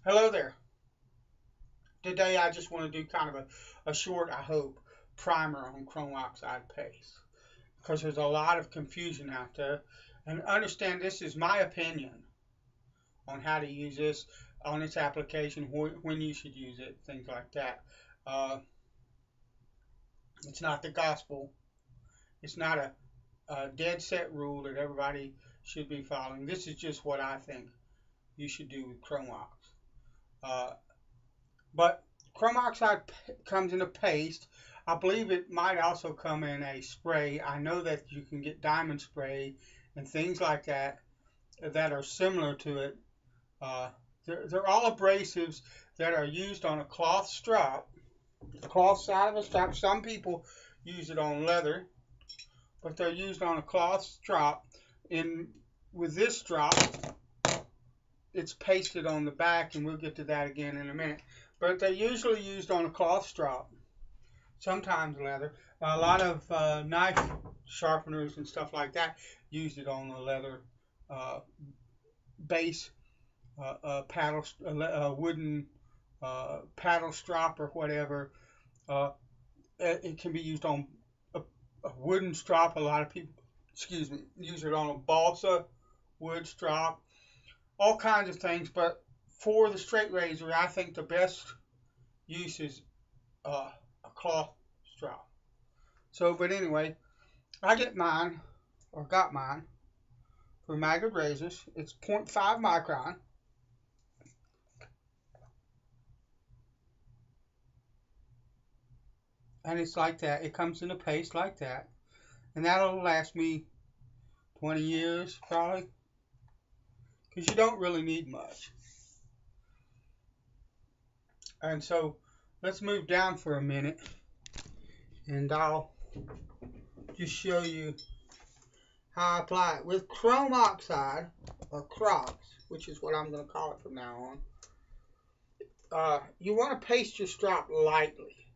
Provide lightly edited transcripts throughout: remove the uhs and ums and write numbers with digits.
Hello there. Today I just want to do kind of a short, I hope, primer on chrome oxide paste because there's a lot of confusion out there. And understand this is my opinion on how to use this on its application, when you should use it, things like that. Uh, it's not the gospel. It's not a dead set rule that everybody should be following. This is just what I think you should do with chrome ox. Uh, But chrome oxide comes in a paste. I believe it might also come in a spray. I know that you can get diamond spray and things like that that are similar to it. Uh, they're all abrasives that are used on a cloth strop, the cloth side of a strop. Some people use it on leather, but they're used on a cloth strop. In with this strop, it's pasted on the back, and we'll get to that again in a minute. But they're usually used on a cloth strop, sometimes leather. A lot of knife sharpeners and stuff like that use it on a leather uh, base, paddle, wooden paddle strop or whatever. Uh, it can be used on a wooden strop. A lot of people, excuse me, use it on a balsa wood strop. All kinds of things, but for the straight razor, I think the best use is a cloth strop. So, but anyway, I get mine, or got mine, from Maggots Razors. It's 0.5 micron. And it's like that. It comes in a paste like that. And that'll last me 20 years, probably. Because you don't really need much. And so, let's move down for a minute. And I'll just show you how I apply it. With chrome oxide, or Crocs, which is what I'm going to call it from now on, you want to paste your strop lightly.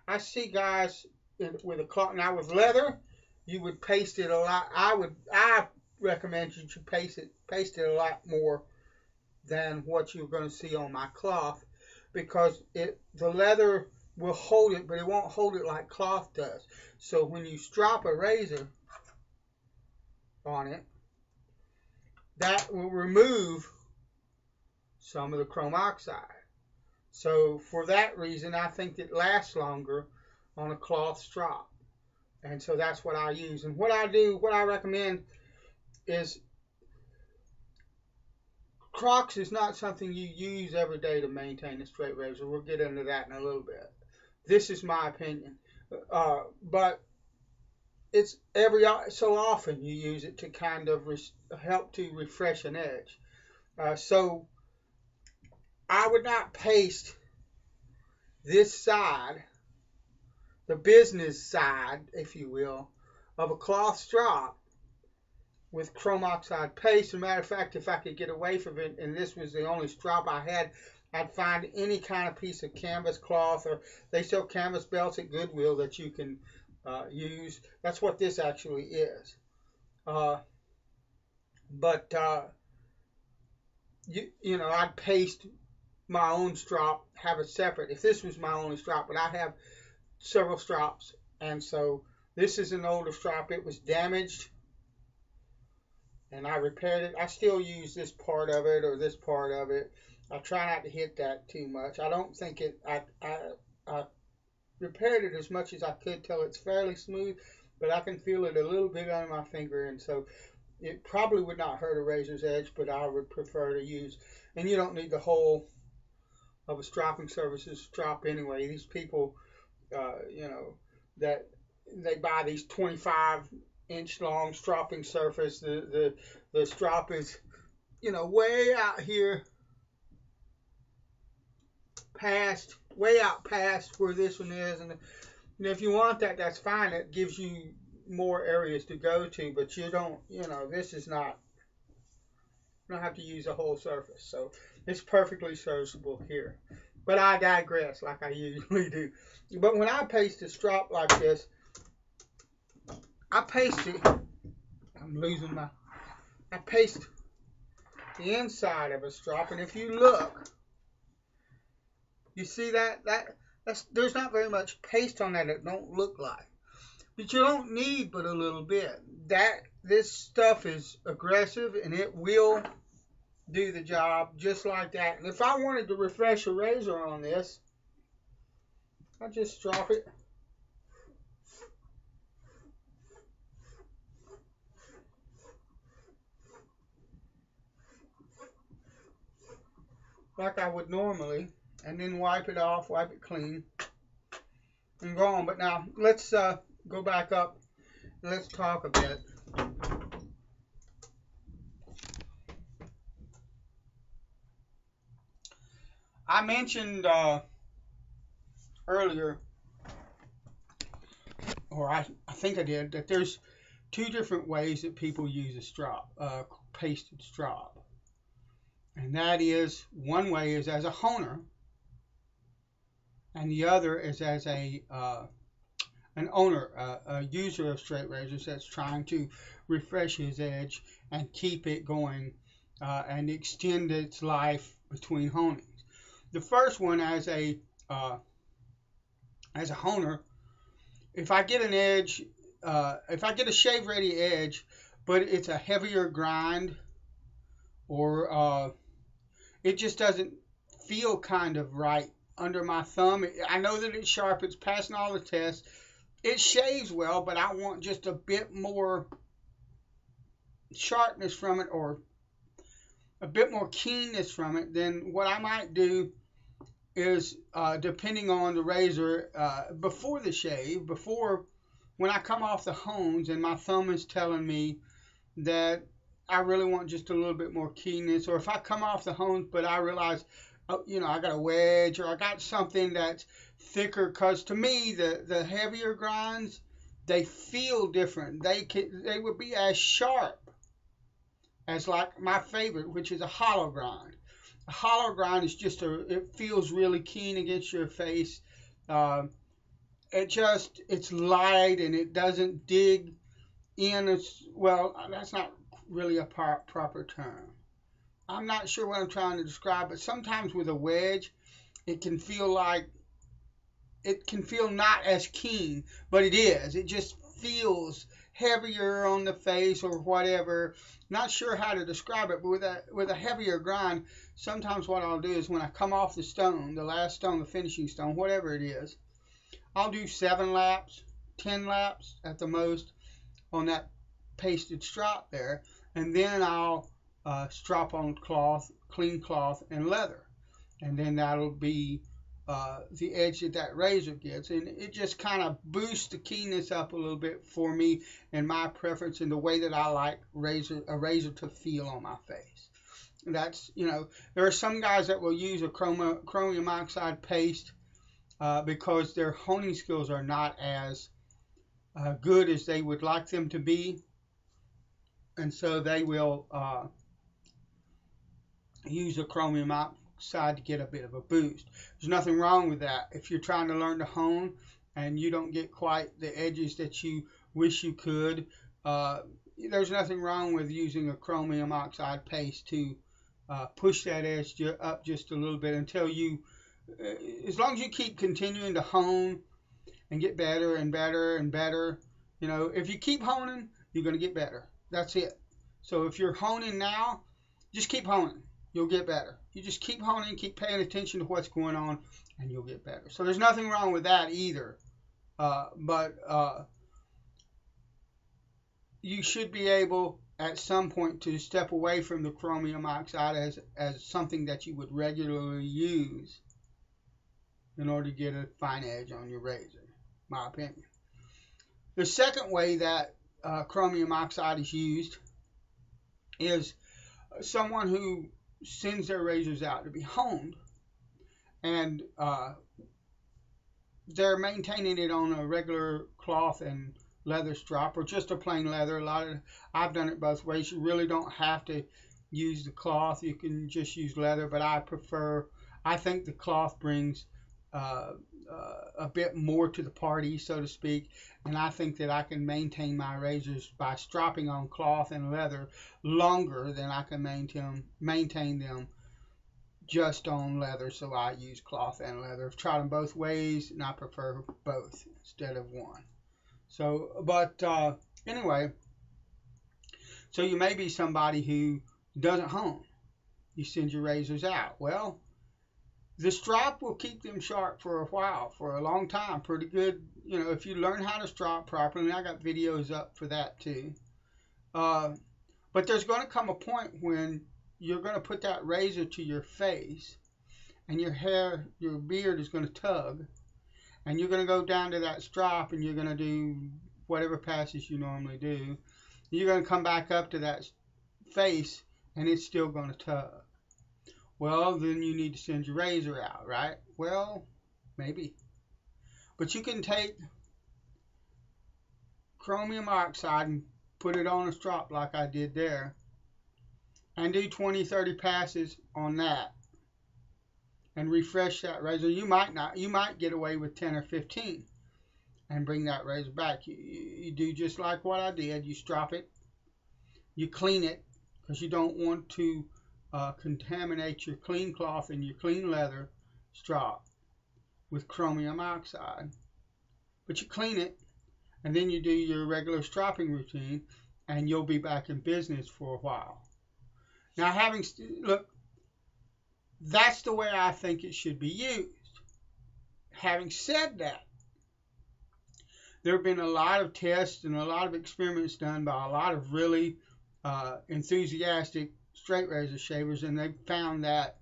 I see guys with a cloth. Now with leather, you would paste it a lot. I recommend you to paste it a lot more than what you're going to see on my cloth, because the leather will hold it, but it won't hold it like cloth does. So when you strop a razor on it, that will remove some of the chrome oxide. So for that reason, I think it lasts longer on a cloth strop. And so that's what I use. And what I recommend is, Crocs is not something you use every day to maintain a straight razor. We'll get into that in a little bit. This is my opinion. But it's every so often you use it to kind of help to refresh an edge. So I would not paste this side, the business side, if you will, of a cloth strop with chrome oxide paste. As a matter of fact, if I could get away from it, and this was the only strop I had, I'd find any kind of piece of canvas cloth, or they sell canvas belts at Goodwill that you can use. That's what this actually is. But you know, I'd paste my own strop, have it separate if this was my only strop. But I have several strops, and so this is an older strop. It was damaged, and I repaired it. I still use this part of it or this part of it. I try not to hit that too much. I don't think it. I repaired it as much as I could till it's fairly smooth, but I can feel it a little bit under my finger, and so it probably would not hurt a razor's edge, but I would prefer to use. And you don't need the whole of a stropping services strop anyway. These people, you know, that they buy these 25-inch long stropping surface. The strop is, you know, way out here, way out past where this one is, and if you want that, that's fine. It gives you more areas to go to, but you don't, you know, this is not, you don't have to use the whole surface, so it's perfectly serviceable here. But I digress, like I usually do. But when I paste a strop like this, I paste it, I paste the inside of a strop, and if you look, You see that? There's not very much paste on that. It don't look like. But you don't need but a little bit. This stuff is aggressive and it will do the job just like that. And if I wanted to refresh a razor on this, I just drop it. Like I would normally, and then wipe it off, wipe it clean, and go on. But now let's go back up and let's talk a bit. I mentioned earlier, or I think I did, that there's two different ways that people use a strop, pasted strop. And that is, one way is as a honer, and the other is as an owner, a user of straight razors that's trying to refresh his edge and keep it going and extend its life between honings. The first one, as a honer, if I get an edge, if I get a shave ready edge, but it's a heavier grind, or it just doesn't feel kind of right under my thumb. I know that it's sharp, it's passing all the tests, it shaves well, but I want just a bit more sharpness from it, or a bit more keenness from it. Then what I might do is, depending on the razor, before the shave, when I come off the hones and my thumb is telling me that I really want just a little bit more keenness, or if I come off the hones but I realize, oh, I got a wedge, or I got something that's thicker, because to me the heavier grinds, they feel different. They would be as sharp as, like, my favorite, which is a hollow grind. A hollow grind is just it feels really keen against your face. It's light and it doesn't dig in. Well, that's not really a proper term. I'm not sure what I'm trying to describe, but sometimes with a wedge, it can feel not as keen, but it is. It just feels heavier on the face or whatever. Not sure how to describe it, but with a heavier grind, sometimes what I'll do is, when I come off the stone, the last stone, the finishing stone, whatever it is, I'll do 7 laps, 10 laps at the most on that pasted strop there, and then I'll strop on cloth, clean cloth, and leather, and then that'll be the edge that razor gets, and it just kind of boosts the keenness up a little bit for me and my preference in the way that I like a razor to feel on my face. That's, there are some guys that will use a chromium oxide paste because their honing skills are not as good as they would like them to be, and so they will use a chromium oxide to get a bit of a boost. There's nothing wrong with that. If you're trying to learn to hone and you don't get quite the edges that you wish you could, there's nothing wrong with using a chromium oxide paste to push that edge up just a little bit until as long as you keep continuing to hone and get better and better and better, if you keep honing, you're going to get better. That's it. So if you're honing now, just keep honing. You'll get better. You just keep honing, keep paying attention to what's going on, and you'll get better. So there's nothing wrong with that either. But you should be able at some point to step away from the chromium oxide as something that you would regularly use in order to get a fine edge on your razor, my opinion. The second way that chromium oxide is used is someone who sends their razors out to be honed, and they're maintaining it on a regular cloth and leather strop, or just a plain leather. I've done it both ways. You really don't have to use the cloth. You can just use leather, but I think the cloth brings a bit more to the party, so to speak, and I think that I can maintain my razors by stropping on cloth and leather longer than I can maintain them just on leather, so I use cloth and leather. I've tried them both ways, and I prefer both instead of one. So, but anyway, so you may be somebody who doesn't hone. You send your razors out. Well, the strop will keep them sharp for a while, for a long time, pretty good. You know, if you learn how to strop properly, and I got videos up for that too. But there's going to come a point when you're going to put that razor to your face, and your hair, your beard is going to tug, and you're going to go down to that strop, and you're going to do whatever passes you normally do. You're going to come back up to that face, and it's still going to tug. Well, then you need to send your razor out, right? Well, maybe. But you can take chromium oxide and put it on a strop like I did there, and do 20, 30 passes on that, and refresh that razor. You might get away with 10 or 15 and bring that razor back. You do just like what I did. You strop it, you clean it, because you don't want to contaminate your clean cloth and your clean leather strop with chromium oxide. But you clean it, and then you do your regular stropping routine, and you'll be back in business for a while. Now, look, that's the way I think it should be used. Having said that, there have been a lot of tests and a lot of experiments done by a lot of really enthusiastic straight razor shavers, and they found that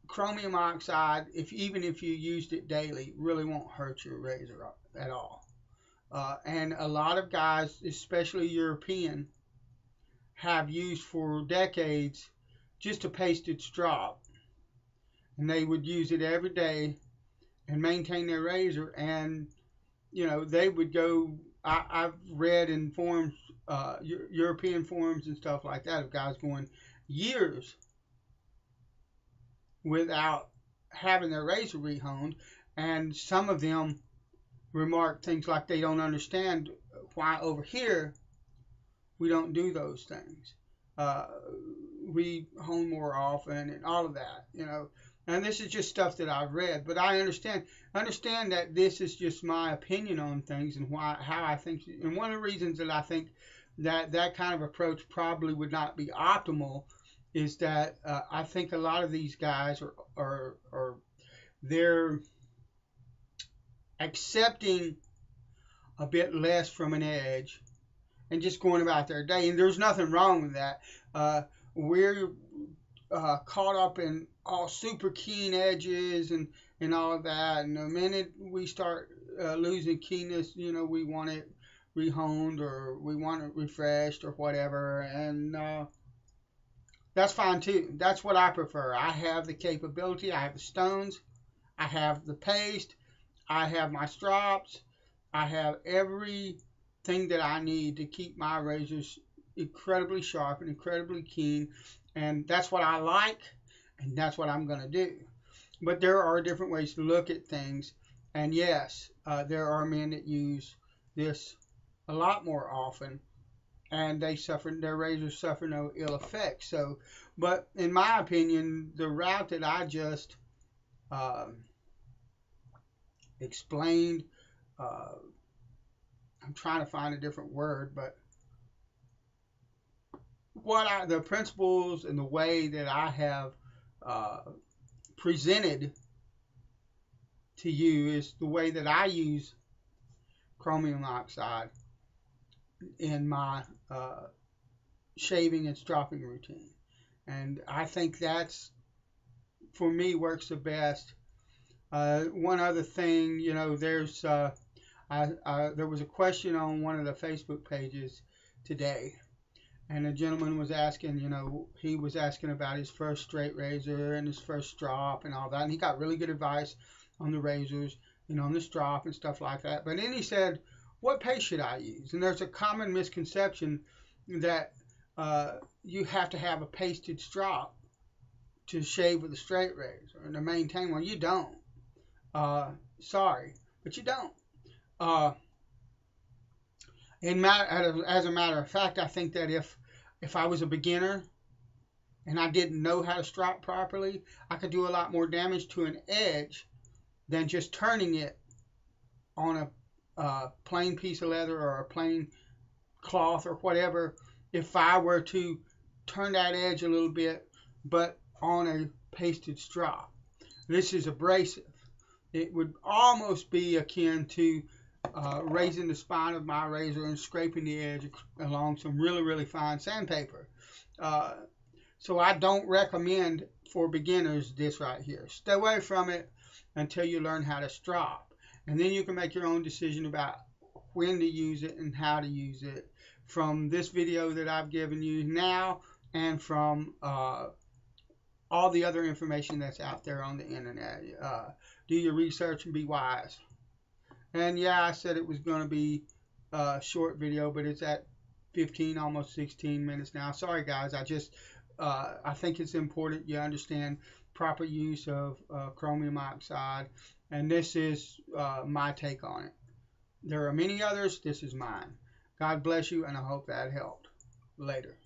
chromium oxide, even if you used it daily, really won't hurt your razor at all. And a lot of guys, especially European, have used for decades just a pasted strop, and they would use it every day and maintain their razor, and they would go. I've read in forums, European forums and stuff like that, of guys going years without having their razor rehoned, and some of them remark things like they don't understand why over here we don't do those things. We hone more often and all of that, And this is just stuff that I've read, but I understand that this is just my opinion on things and how I think. And one of the reasons that I think that kind of approach probably would not be optimal is that I think a lot of these guys are they're accepting a bit less from an edge and just going about their day. And there's nothing wrong with that. We're caught up in all super keen edges and all of that. And the minute we start losing keenness, we want it rehoned or we want it refreshed or whatever. And that's fine too. That's what I prefer. I have the capability. I have the stones. I have the paste. I have my strops. I have everything that I need to keep my razors incredibly sharp and incredibly keen. And that's what I like, and that's what I'm going to do. But there are different ways to look at things. And yes, there are men that use this a lot more often, and their razors suffer no ill effects. So, but in my opinion, the route that I just explained, I'm trying to find a different word, but the principles and the way that I have presented to you is the way that I use chromium oxide in my shaving and stropping routine. And I think that's, for me, works the best. One other thing, there was a question on one of the Facebook pages today, and a gentleman was asking, he was asking about his first straight razor and his first strop and all that, and he got really good advice on the razors, on the strop and stuff like that. But then he said, what paste should I use? And there's a common misconception that you have to have a pasted strop to shave with a straight razor and to maintain one. You don't. Sorry, but you don't. As a matter of fact, I think that if I was a beginner and I didn't know how to strop properly, I could do a lot more damage to an edge than just turning it on a plain piece of leather or a plain cloth or whatever. If I were to turn that edge a little bit, but on a pasted strop. This is abrasive. It would almost be akin to raising the spine of my razor and scraping the edge along some really, really fine sandpaper. So I don't recommend for beginners this right here. Stay away from it until you learn how to strop. And then you can make your own decision about when to use it and how to use it from this video that I've given you now and from all the other information that's out there on the internet. Do your research and be wise. And yeah, I said it was going to be a short video, but it's at 15, almost 16 minutes now. Sorry guys, I think it's important you understand proper use of chromium oxide, and this is my take on it. There are many others. This is mine. God bless you, and I hope that helped. Later.